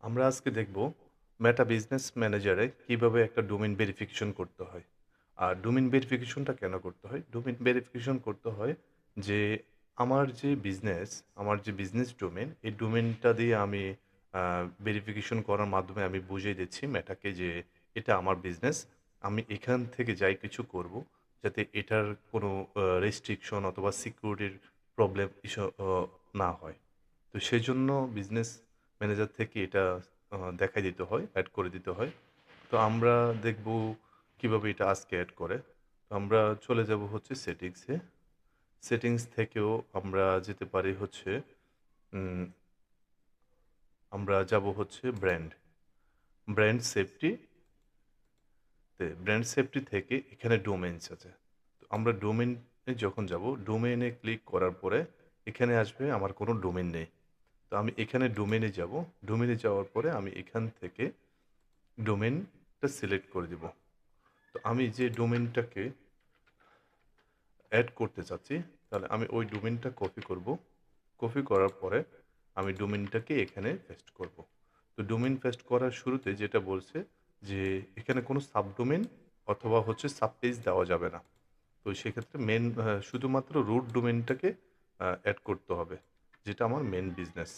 আমরা আজকে দেখব মেটা বিজনেস ম্যানেজারে কিভাবে একটা ডোমেইন ভেরিফিকেশন করতে হয়। আর ডোমেইন ভেরিফিকেশনটা কেন করতে হয়? ডোমেইন ভেরিফিকেশন করতে হয় যে আমার যে বিজনেস ডোমেইন, এই ডোমেইনটা দিয়ে আমি ভেরিফিকেশন করার মাধ্যমে আমি বুঝিয়ে দিচ্ছি মেটাকে যে এটা আমার বিজনেস। আমি এখান থেকে যাই কিছু করব যাতে এটার কোনো রেস্ট্রিকশন অথবা সিকিউরিটির প্রবলেম না হয়। তো সেজন্য বিজনেস ম্যানেজার থেকে এটা দেখাই দিতে হয়, এড করে দিতে হয়। তো আমরা দেখব কিভাবে এটা আজকে এড করে। তো আমরা চলে যাব হচ্ছে সেটিংসে। সেটিংস থেকেও আমরা যেতে পারি হচ্ছে উম আমরা যাব হচ্ছে ব্র্যান্ড সেফটি ব্র্যান্ড সেফটি থেকে এখানে ডোমেইনস আছে। তো আমরা ডোমেইনে যখন যাব, ডোমেইনে ক্লিক করার পরে এখানে আসবে আমার কোনো ডোমেইন নেই। তো আমি এখানে ডোমেইনে যাব। ডোমেইনে যাওয়ার পরে আমি এখান থেকে ডোমেইনটা সিলেক্ট করে দিব। তো আমি যে ডোমেইনটাকে এড করতে চাচ্ছি, তাহলে আমি ওই ডোমেইনটা কপি করব। কপি করার পরে আমি ডোমেইনটাকে এখানে পেস্ট করব। তো ডোমেইন পেস্ট করার শুরুতে যেটা বলছে যে এখানে কোনো সাবডোমেইন অথবা হচ্ছে সাবপেজ দেওয়া যাবে না। তো সেক্ষেত্রে শুধুমাত্র রুট ডোমেইনটাকে এড করতে হবে, যেটা আমার মেইন বিজনেস।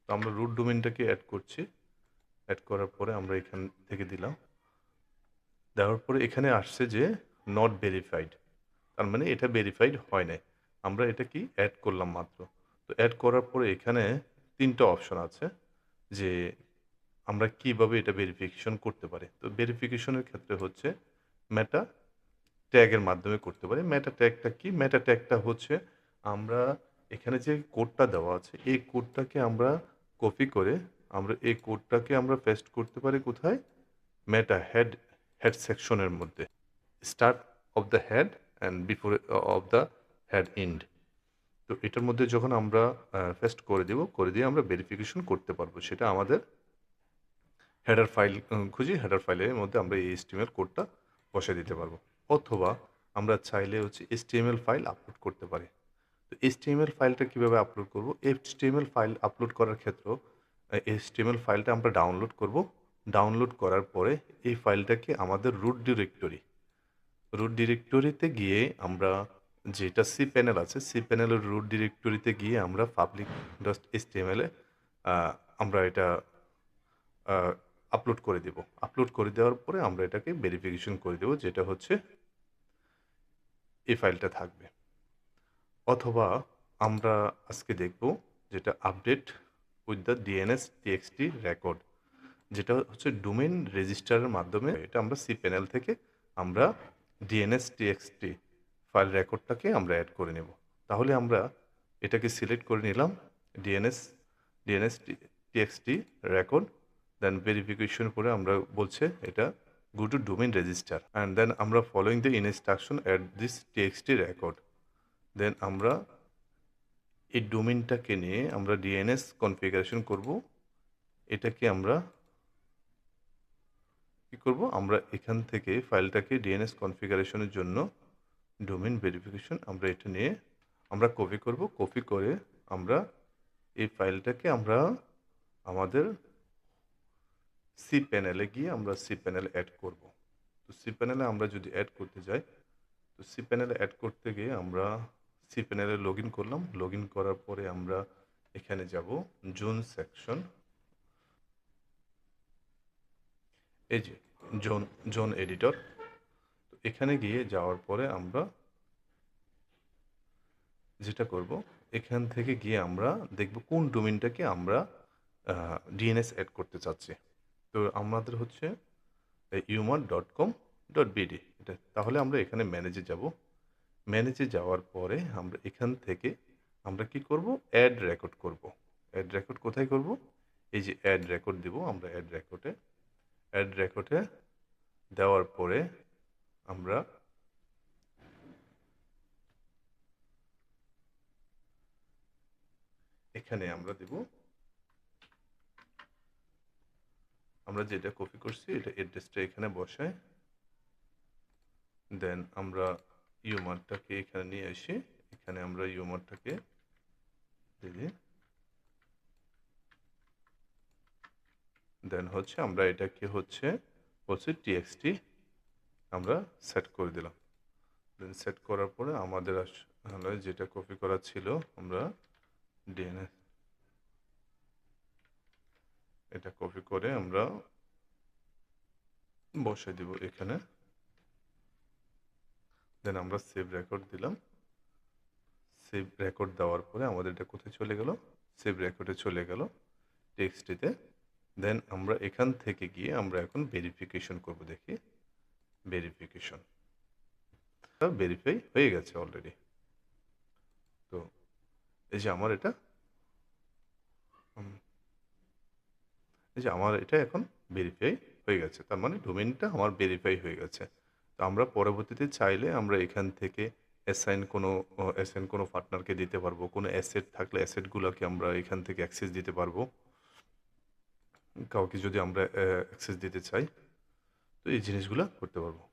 তো আমরা রুট ডোমেইনটাকে এড করছি। এড করার পরে আমরা এখান থেকে দিলাম। দেওয়ার পরে এখানে আসছে যে নট ভেরিফাইড। তার মানে এটা ভেরিফাইড হয় নাই। আমরা এটা কি এড করলাম মাত্র। তো এড করার পরে এখানে ৩ টা অপশন আছে যে আমরা কিভাবে এটা ভেরিফিকেশন করতে পারি। তো ভেরিফিকেশনের ক্ষেত্রে হচ্ছে মেটা ট্যাগের মাধ্যমে করতে পারি। মেটা ট্যাগটা কি? মেটা ট্যাগটা হচ্ছে আমরা এখানে যে কোডটা দেওয়া আছে, এই কোডটাকে আমরা কপি করে আমরা এই কোডটাকে আমরা পেস্ট করতে পারি কোথায়? মেটা হেড সেকশনের মধ্যে। Start of the head and before of the head end. তো এটার মধ্যে যখন আমরা পেস্ট করে দিব, করে দিয়ে আমরা ভেরিফিকেশন করতে পারবো। সেটা আমাদের হেডার ফাইল খুঁজি, হেডার ফাইলের মধ্যে আমরা এই HTML কোডটা বসায় দিতে পারবো। অথবা আমরা চাইলে হচ্ছে HTML ফাইল আপলোড করতে পারি। তো HTML ফাইলটা কিভাবে আপলোড করব? HTML ফাইল আপলোড করার ক্ষেত্রেও HTML ফাইলটা আমরা ডাউনলোড করব। ডাউনলোড করার পরে এই ফাইলটাকে আমাদের রুট ডিরেক্টরিতে গিয়ে আমরা যেটা cpanel আছে, cpanel-এর রুট ডিরেক্টরিতে গিয়ে আমরা public.html এ আ আমরা এটা আ আপলোড করে দিব। আপলোড করে দেওয়ার পরে আমরা এটাকে ভেরিফিকেশন করে দেব, যেটা হচ্ছে এই ফাইলটা থাকবে। অথবা আমরা আজকে দেখব যেটা update with the DNS-TXT record, যেটা হচ্ছে ডোমেইন রেজিস্ট্রারের মাধ্যমে এটা আমরা cpanel থেকে আমরা DNS-TXT ফাইল রেকর্ডটাকে আমরা এড করে নেব। তাহলে আমরা এটাকে সিলেক্ট করে নিলাম DNS DNS-TXT রেকর্ড, দেন ভেরিফিকেশন করে আমরা বলছে এটা go to domain register and then আমরা following the instruction at this TXT record. Then আমরা এই ডোমেইনটাকে নিয়ে আমরা DNS কনফিগারেশন করব। এটাকে আমরা কি করব? আমরা এখান থেকে ফাইলটাকে DNS কনফিগারেশনের জন্য ডোমেইন ভেরিফিকেশন আমরা এটা নিয়ে আমরা কপি করব। কপি করে আমরা এই ফাইলটাকে আমরা আমাদের cpanel এ গিয়ে আমরা cpanel এড করব। তো cpanel এ আমরা যদি এড করতে যাই, তো cpanel এ এড করতে গিয়ে আমরা cpanel এ লগইন করলাম। লগইন করার পরে আমরা এখানে যাব জোন সেকশন। এই যে জোন এডিটর। তো এখানে গিয়ে যাওয়ার পরে আমরা যেটা করব, এখান থেকে গিয়ে আমরা দেখব কোন ডোমেইনটাকে আমরা DNS এড করতে চাচ্ছি। তো আমাদের হচ্ছে umar.com.bd এটা। তাহলে আমরা এখানে ম্যানেজে যাব। ম্যানেজে যাওয়ার পরে আমরা এখান থেকে আমরা কি করব? অ্যাড রেকর্ড করব। অ্যাড রেকর্ড কোথায় করব? এই যে অ্যাড রেকর্ড দিব আমরা অ্যাড রেকর্ডে দেওয়ার পরে আমরা এখানে আমরা দেব, আমরা যেটা কপি করছি এটা অ্যাড্রেসটা এখানে বসাই। দেন আমরা ইউমারটাকে এখানে নিয়ে আসি। এখানে আমরা ইউমারটাকে দিই। দেন হচ্ছে আমরা এটাকে হচ্ছে বলছি টিএক্সটি আমরা সেট করে দিলাম। দেন সেট করার পরে আমাদের আসলে যেটা কপি করা ছিল আমরা ডিএনএস এটা কপি করে আমরা বসাই দিব এখানে। দেন আমরা সেভ রেকর্ড দিলাম। সেভ রেকর্ড দেওয়ার পরে আমাদের এটা কোথায় চলে গেল? সেভ রেকর্ডে চলে গেল টেক্সটিতে। দেন আমরা এখান থেকে গিয়ে আমরা এখন ভেরিফিকেশন করব, দেখি ভেরিফিকেশন ভেরিফাই হয়ে গেছে অলরেডি। তো এই যে আমার এটা উম, এই যে আমার এটা এখন ভেরিফাই হয়ে গেছে, তার মানে ডোমেইনটা আমার ভেরিফাই হয়ে গেছে। তো আমরা পরবর্তীতে চাইলে আমরা এখান থেকে অ্যাসাইন কোনো পার্টনারকে দিতে পারবো, কোনো অ্যাসেট থাকলে অ্যাসেটগুলোকে আমরা এখান থেকে অ্যাক্সেস দিতে পারবো, কাউকে যদি আমরা অ্যাক্সেস দিতে চাই, তো এই জিনিসগুলো করতে পারবো।